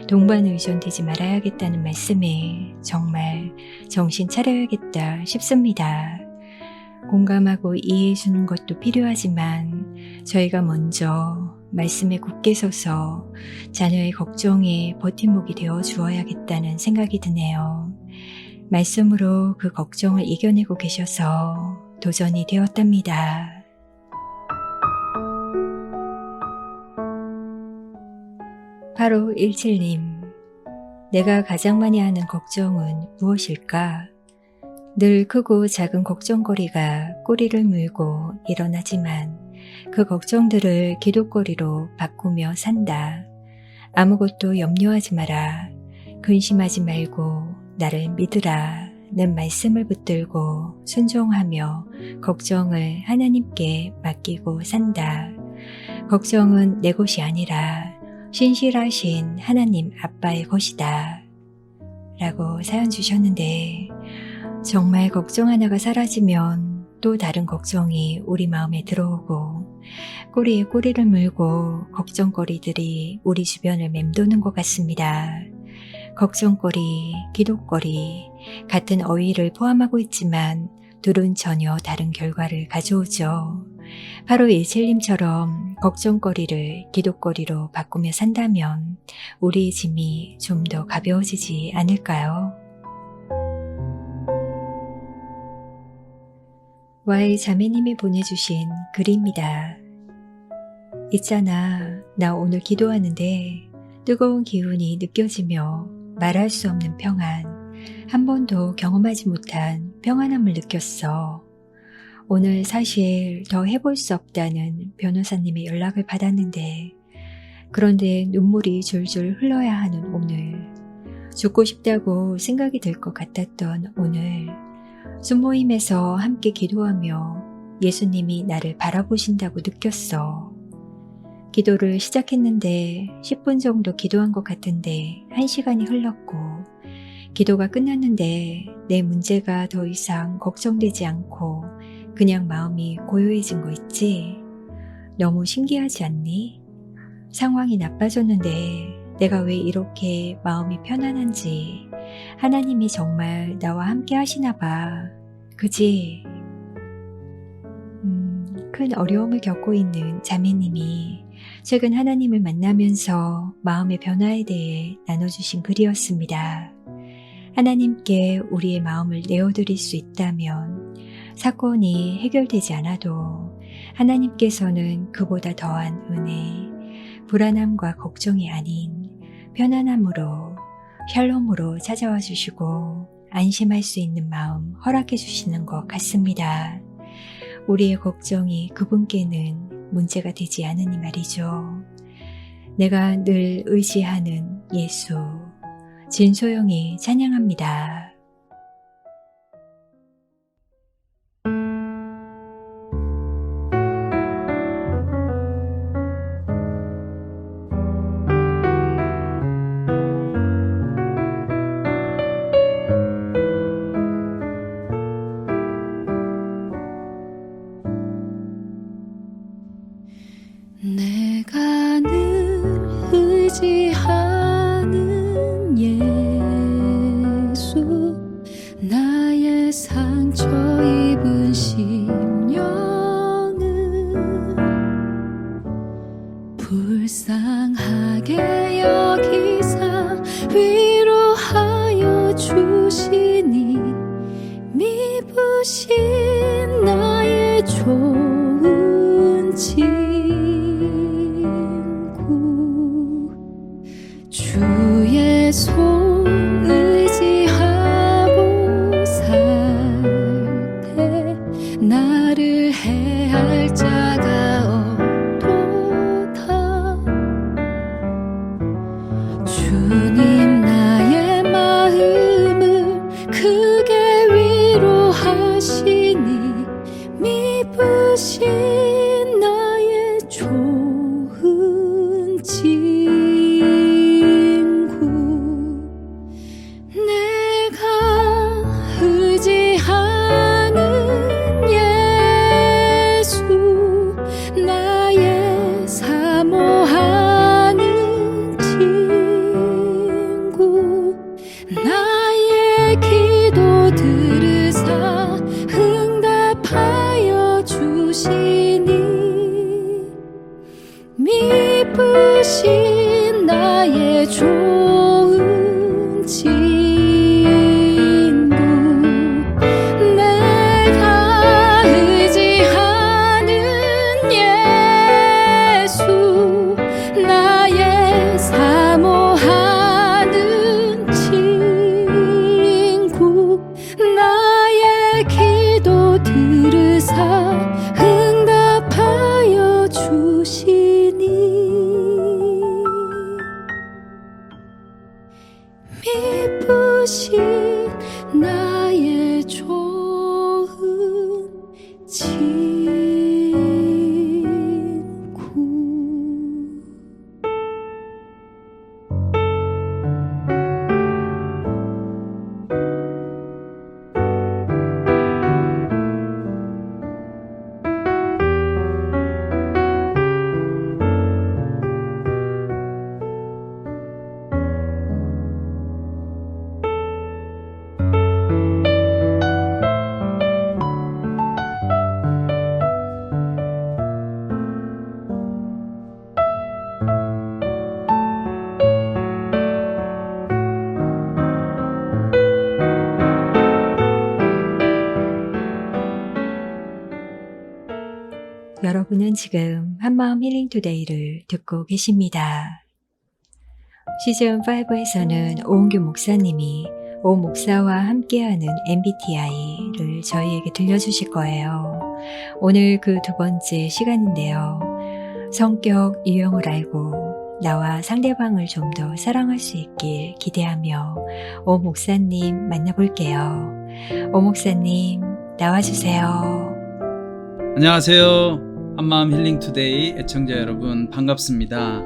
동반 의존되지 말아야겠다는 말씀에 정말 정신 차려야겠다 싶습니다. 공감하고 이해해 주는 것도 필요하지만 저희가 먼저 말씀에 굳게 서서 자녀의 걱정에 버팀목이 되어 주어야겠다는 생각이 드네요. 말씀으로 그 걱정을 이겨내고 계셔서 도전이 되었답니다. 8517님, 내가 가장 많이 하는 걱정은 무엇일까? 늘 크고 작은 걱정거리가 꼬리를 물고 일어나지만 그 걱정들을 기도거리로 바꾸며 산다. 아무것도 염려하지 마라. 근심하지 말고 나를 믿으라. 는 말씀을 붙들고 순종하며 걱정을 하나님께 맡기고 산다. 걱정은 내 것이 아니라 신실하신 하나님 아빠의 것이다. 라고 사연 주셨는데 정말 걱정 하나가 사라지면 또 다른 걱정이 우리 마음에 들어오고 꼬리에 꼬리를 물고 걱정거리들이 우리 주변을 맴도는 것 같습니다. 걱정거리, 기도거리 같은 어휘를 포함하고 있지만 둘은 전혀 다른 결과를 가져오죠. 8517님처럼 걱정거리를 기도거리로 바꾸며 산다면 우리의 짐이 좀 더 가벼워지지 않을까요? Y 자매님이 보내주신 글입니다. 있잖아, 나 오늘 기도하는데 뜨거운 기운이 느껴지며 말할 수 없는 평안, 한 번도 경험하지 못한 평안함을 느꼈어. 오늘 사실 더 해볼 수 없다는 변호사님의 연락을 받았는데 그런데 눈물이 줄줄 흘러야 하는 오늘, 죽고 싶다고 생각이 들 것 같았던 오늘, 숨모임에서 함께 기도하며 예수님이 나를 바라보신다고 느꼈어. 기도를 시작했는데 10분 정도 기도한 것 같은데 1시간이 흘렀고 기도가 끝났는데 내 문제가 더 이상 걱정되지 않고 그냥 마음이 고요해진 거 있지? 너무 신기하지 않니? 상황이 나빠졌는데 내가 왜 이렇게 마음이 편안한지 하나님이 정말 나와 함께 하시나 봐. 그지? 큰 어려움을 겪고 있는 자매님이 최근 하나님을 만나면서 마음의 변화에 대해 나눠주신 글이었습니다. 하나님께 우리의 마음을 내어드릴 수 있다면 사건이 해결되지 않아도 하나님께서는 그보다 더한 은혜, 불안함과 걱정이 아닌 편안함으로, 샬롬으로 찾아와 주시고 안심할 수 있는 마음 허락해 주시는 것 같습니다. 우리의 걱정이 그분께는 문제가 되지 않으니 말이죠. 내가 늘 의지하는 예수, 진소영이 찬양합니다. 내가 늘 의지하는 예수 나의 상처 입은 심령을 불쌍하게 여기사 위로하여 주시니 미부신 나의 좋은 친구 주의 손 의지하고 살 때 나를 해할 자가 없도다. 주님 나의 마음을 크게 위로하시니 미부신 나의 좋은 친구 내가 의지하는 예수 나의 사모하는 친구 나의 기도 들으사 응답하여 주시니 미쁘신 나의 좋은 친구 내가 의지하는 예수 나의 사모하는 친구 나의 기도 들으사 응답하여 주시니 미쁘신 나의 좋은 친구 여러분은 지금 한마음 힐링 투데이를 듣고 계십니다. 시즌5에서는 오은규 목사님이 오 목사와 함께하는 MBTI를 저희에게 들려주실 거예요. 오늘 그 두 번째 시간인데요. 성격 유형을 알고 나와 상대방을 좀 더 사랑할 수 있길 기대하며 오 목사님 만나볼게요. 오 목사님 나와주세요. 안녕하세요. 한마음 힐링 투데이 애청자 여러분 반갑습니다.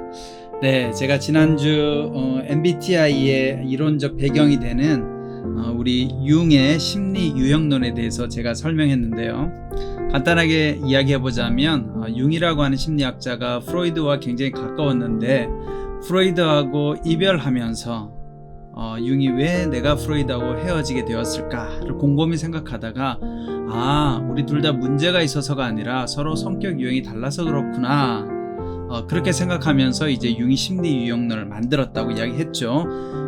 네, 제가 지난주 MBTI의 이론적 배경이 되는 우리 융의 심리 유형론에 대해서 제가 설명했는데요. 간단하게 이야기해보자면 융이라고 하는 심리학자가 프로이드와 굉장히 가까웠는데 프로이드하고 이별하면서 융이 왜 내가 프로이드하고 헤어지게 되었을까를 곰곰이 생각하다가 우리 둘 다 문제가 있어서가 아니라 서로 성격 유형이 달라서 그렇구나, 그렇게 생각하면서 이제 융이 심리 유형론을 만들었다고 이야기했죠.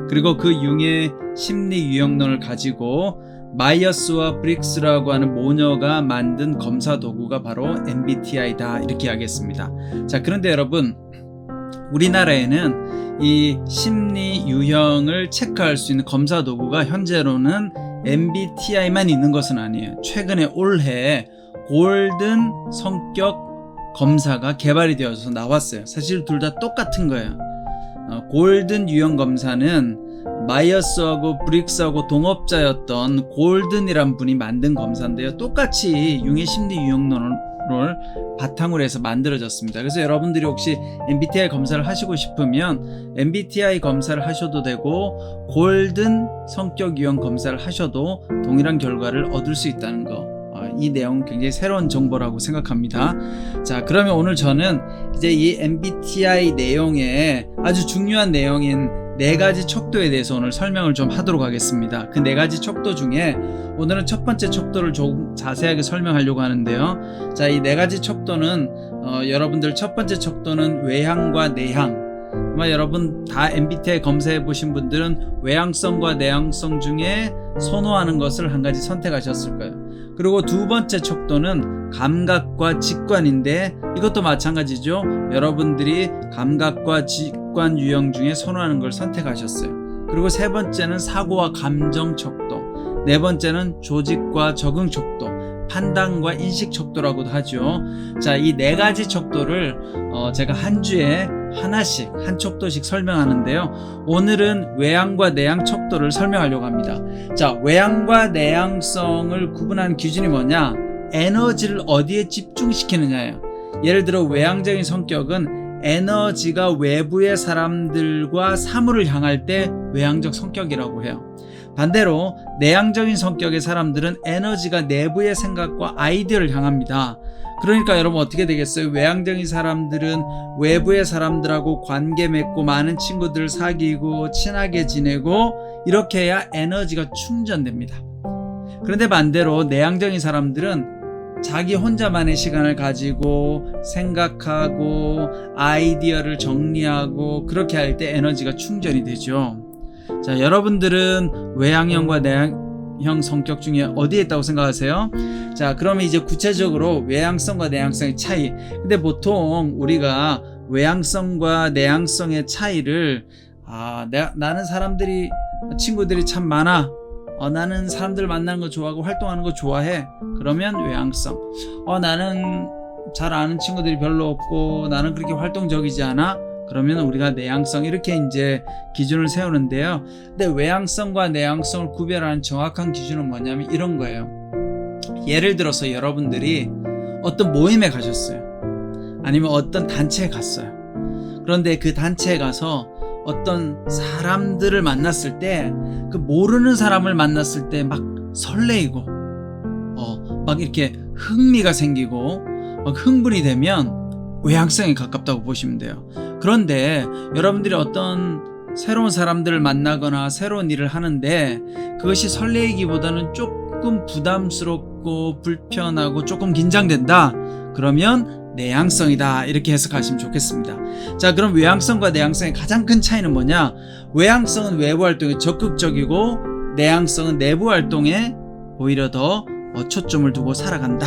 그리고 그 융의 심리 유형론을 가지고 마이어스와 브릭스라고 하는 모녀가 만든 검사 도구가 바로 MBTI다, 이렇게 이야기했습니다. 자, 그런데 여러분, 우리나라에는 이 심리 유형을 체크할 수 있는 검사 도구가 현재로는 MBTI만 있는 것은 아니에요. 최근에 올해 골든 성격 검사가 개발이 되어서 나왔어요. 사실 둘 다 똑같은 거예요. 골든 유형 검사는 마이어스하고 브릭스하고 동업자였던 골든이란 분이 만든 검사인데요. 똑같이 융의 심리 유형론을 바탕으로 해서 만들어졌습니다. 그래서 여러분들이 혹시 MBTI 검사를 하시고 싶으면 MBTI 검사를 하셔도 되고 골든 성격 유형 검사를 하셔도 동일한 결과를 얻을 수 있다는 거, 이 내용은 굉장히 새로운 정보라고 생각합니다. 자, 그러면 오늘 저는 이제 이 MBTI 내용에 아주 중요한 내용인 4가지 척도에 대해서 오늘 설명을 좀 하도록 하겠습니다. 그 4가지 척도 중에 오늘은 첫 번째 척도를 조금 자세하게 설명하려고 하는데요. 자, 이 4가지 척도는 여러분들 첫 번째 척도는 외향과 내향. 아마 여러분 다 MBTI 검사해 보신 분들은 외향성과 내향성 중에 선호하는 것을 한 가지 선택하셨을 거예요. 그리고 두 번째 척도는 감각과 직관인데 이것도 마찬가지죠. 여러분들이 감각과 직관 유형 중에 선호하는 걸 선택하셨어요. 그리고 세 번째는 사고와 감정 척도, 네 번째는 조직과 적응 척도, 판단과 인식 척도라고도 하죠. 자, 이 4가지 척도를 제가 한 주에 하나씩, 한 척도씩 설명하는데요. 오늘은 외향과 내향 척도를 설명하려고 합니다. 자, 외향과 내향성을 구분하는 기준이 뭐냐? 에너지를 어디에 집중시키느냐예요. 예를 들어 외향적인 성격은 에너지가 외부의 사람들과 사물을 향할 때 외향적 성격이라고 해요. 반대로 내향적인 성격의 사람들은 에너지가 내부의 생각과 아이디어를 향합니다. 그러니까 여러분 어떻게 되겠어요? 외향적인 사람들은 외부의 사람들하고 관계 맺고 많은 친구들 사귀고 친하게 지내고 이렇게 해야 에너지가 충전됩니다. 그런데 반대로 내향적인 사람들은 자기 혼자만의 시간을 가지고 생각하고 아이디어를 정리하고 그렇게 할 때 에너지가 충전이 되죠. 자, 여러분들은 외향형과 내향형 성격 중에 어디에 있다고 생각하세요? 자, 그러면 이제 구체적으로 외향성과 내향성의 차이. 근데 보통 우리가 외향성과 내향성의 차이를 나는 친구들이 참 많아. 나는 사람들 만나는 거 좋아하고 활동하는 거 좋아해. 그러면 외향성. 나는 잘 아는 친구들이 별로 없고 나는 그렇게 활동적이지 않아. 그러면 우리가 내향성, 이렇게 이제 기준을 세우는데요. 근데 외향성과 내향성을 구별하는 정확한 기준은 뭐냐면 이런 거예요. 예를 들어서 여러분들이 어떤 모임에 가셨어요. 아니면 어떤 단체에 갔어요. 그런데 그 단체에 가서 어떤 사람들을 만났을 때, 그 모르는 사람을 만났을 때 막 설레이고, 막 이렇게 흥미가 생기고, 막 흥분이 되면 외향성에 가깝다고 보시면 돼요. 그런데 여러분들이 어떤 새로운 사람들을 만나거나 새로운 일을 하는데 그것이 설레이기보다는 조금 부담스럽고 불편하고 조금 긴장된다. 그러면 내향성이다, 이렇게 해석하시면 좋겠습니다. 자, 그럼 외향성과 내향성의 가장 큰 차이는 뭐냐? 외향성은 외부 활동에 적극적이고 내향성은 내부 활동에 오히려 더 초점을 두고 살아간다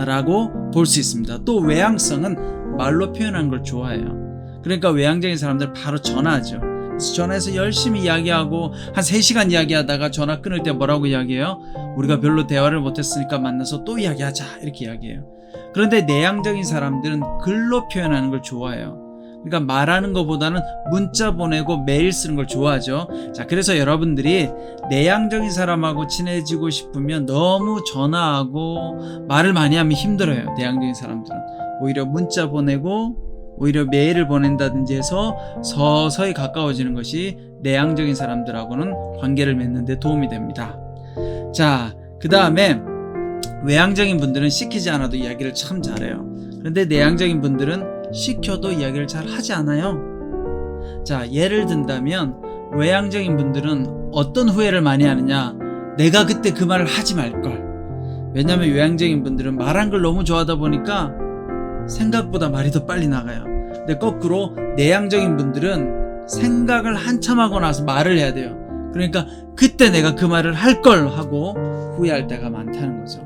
라고 볼 수 있습니다. 또 외향성은 말로 표현하는 걸 좋아해요. 그러니까 외향적인 사람들 바로 전화하죠. 그래서 전화해서 열심히 이야기하고 한 3시간 이야기하다가 전화 끊을 때 뭐라고 이야기해요? 우리가 별로 대화를 못했으니까 만나서 또 이야기하자, 이렇게 이야기해요. 그런데 내향적인 사람들은 글로 표현하는 걸 좋아해요. 그러니까 말하는 것보다는 문자 보내고 메일 쓰는 걸 좋아하죠. 자, 그래서 여러분들이 내향적인 사람하고 친해지고 싶으면 너무 전화하고 말을 많이 하면 힘들어요. 내향적인 사람들은 오히려 문자 보내고 오히려 메일을 보낸다든지 해서 서서히 가까워지는 것이 내향적인 사람들하고는 관계를 맺는 데 도움이 됩니다. 자, 그 다음에 외향적인 분들은 시키지 않아도 이야기를 참 잘해요. 그런데 내향적인 분들은 시켜도 이야기를 잘 하지 않아요. 자, 예를 든다면 외향적인 분들은 어떤 후회를 많이 하느냐, 내가 그때 그 말을 하지 말걸. 왜냐하면 외향적인 분들은 말한 걸 너무 좋아하다 보니까 생각보다 말이 더 빨리 나가요. 근데 거꾸로 내향적인 분들은 생각을 한참 하고 나서 말을 해야 돼요. 그러니까 그때 내가 그 말을 할 걸 하고 후회할 때가 많다는 거죠.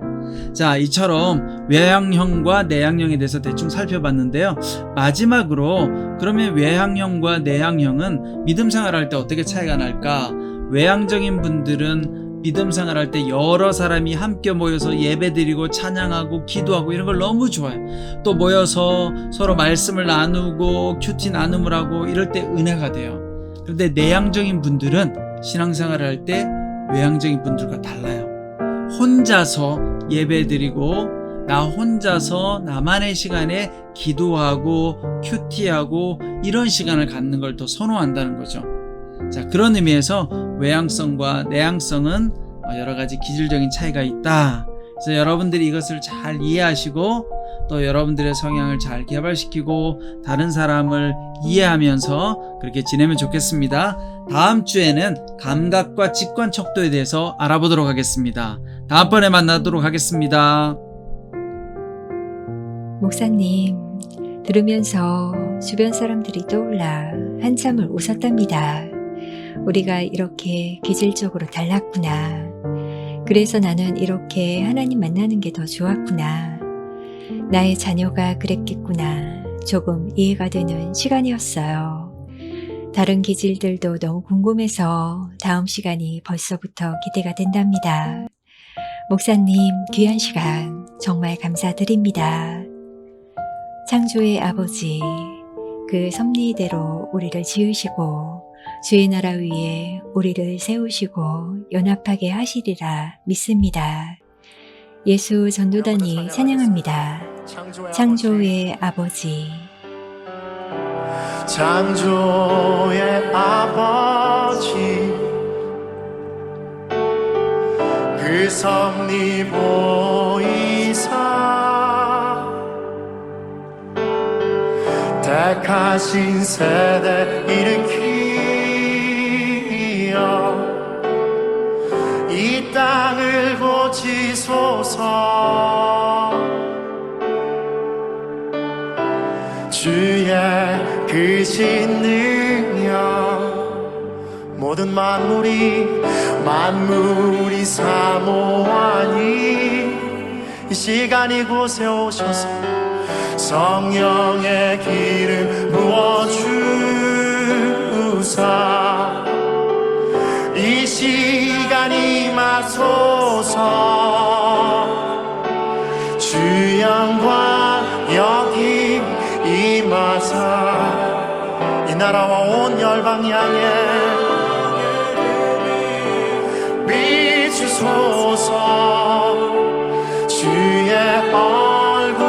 자, 이처럼 외향형과 내향형에 대해서 대충 살펴봤는데요. 마지막으로 그러면 외향형과 내향형은 믿음 생활할 때 어떻게 차이가 날까? 외향적인 분들은 믿음 생활할 때 여러 사람이 함께 모여서 예배드리고 찬양하고 기도하고 이런 걸 너무 좋아해요. 또 모여서 서로 말씀을 나누고 큐티 나눔을 하고 이럴 때 은혜가 돼요. 그런데 내향적인 분들은 신앙생활을 할 때 외향적인 분들과 달라요. 혼자서 예배드리고 나 혼자서 나만의 시간에 기도하고 큐티하고 이런 시간을 갖는 걸 더 선호한다는 거죠. 자, 그런 의미에서 외향성과 내향성은 여러 가지 기질적인 차이가 있다. 그래서 여러분들이 이것을 잘 이해하시고 또 여러분들의 성향을 잘 개발시키고 다른 사람을 이해하면서 그렇게 지내면 좋겠습니다. 다음 주에는 감각과 직관 척도에 대해서 알아보도록 하겠습니다. 다음번에 만나도록 하겠습니다. 목사님, 들으면서 주변 사람들이 떠올라 한참을 웃었답니다. 우리가 이렇게 기질적으로 달랐구나. 그래서 나는 이렇게 하나님 만나는 게 더 좋았구나. 나의 자녀가 그랬겠구나. 조금 이해가 되는 시간이었어요. 다른 기질들도 너무 궁금해서 다음 시간이 벌써부터 기대가 된답니다. 목사님, 귀한 시간 정말 감사드립니다. 창조의 아버지, 그 섭리대로 우리를 지으시고 주의 나라 위에 우리를 세우시고 연합하게 하시리라 믿습니다. 예수 전도단이 찬양합니다. 창조의 아버지. 창조의 아버지 그 섭리 보이사 택하신 세대 일으키어 이 땅을 고치소서. 주의 크신 능력 모든 만물이 사모하니 이 시간 이곳에 오셔서 성령의 기름 부어주사 이 시간 임하소서. 주 영광 여기 임하사 이 나라와 온 열방 향해 비추소서. 주의 얼굴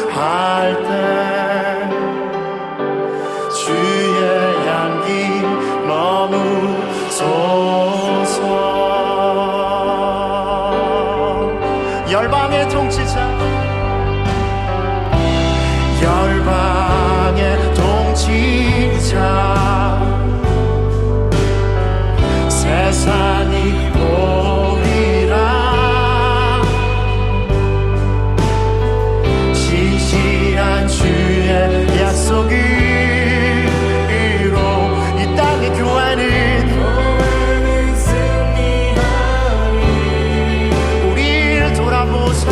구할 때 주의 향기 머무소서. 열방의 통치자 열방의 통치자 세상이 보리라. 시시한 주의 약속으로 이 땅의 교회는 승리하리. 우리를 돌아보사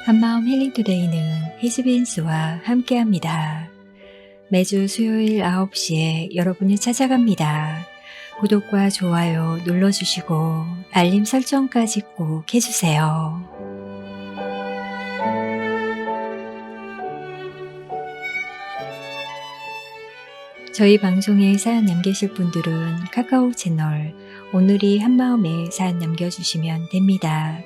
한마음 힐링투데이는 히즈빈스와 함께합니다. 매주 수요일 9시에 여러분을 찾아갑니다. 구독과 좋아요 눌러주시고 알림 설정까지 꼭 해주세요. 저희 방송에 사연 남기실 분들은 카카오 채널 오늘이 한마음에 사연 남겨주시면 됩니다.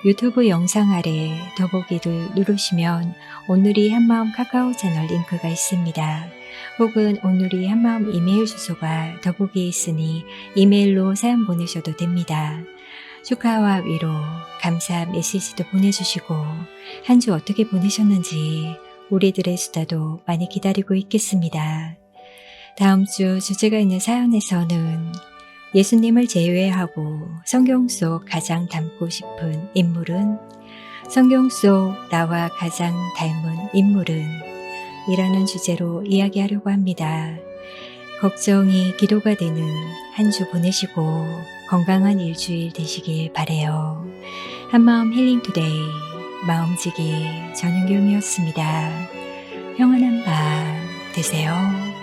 유튜브 영상 아래 더보기를 누르시면 오늘이 한마음 카카오 채널 링크가 있습니다. 혹은 오늘이 한마음 이메일 주소가 더보기에 있으니 이메일로 사연 보내셔도 됩니다. 축하와 위로, 감사 메시지도 보내주시고 한 주 어떻게 보내셨는지 우리들의 수다도 많이 기다리고 있겠습니다. 다음 주 주제가 있는 사연에서는 예수님을 제외하고 성경 속 가장 닮고 싶은 인물은? 성경 속 나와 가장 닮은 인물은? 이라는 주제로 이야기하려고 합니다. 걱정이 기도가 되는 한 주 보내시고 건강한 일주일 되시길 바래요. 한마음 힐링투데이 마음지기 전윤경이었습니다. 평안한 밤 되세요.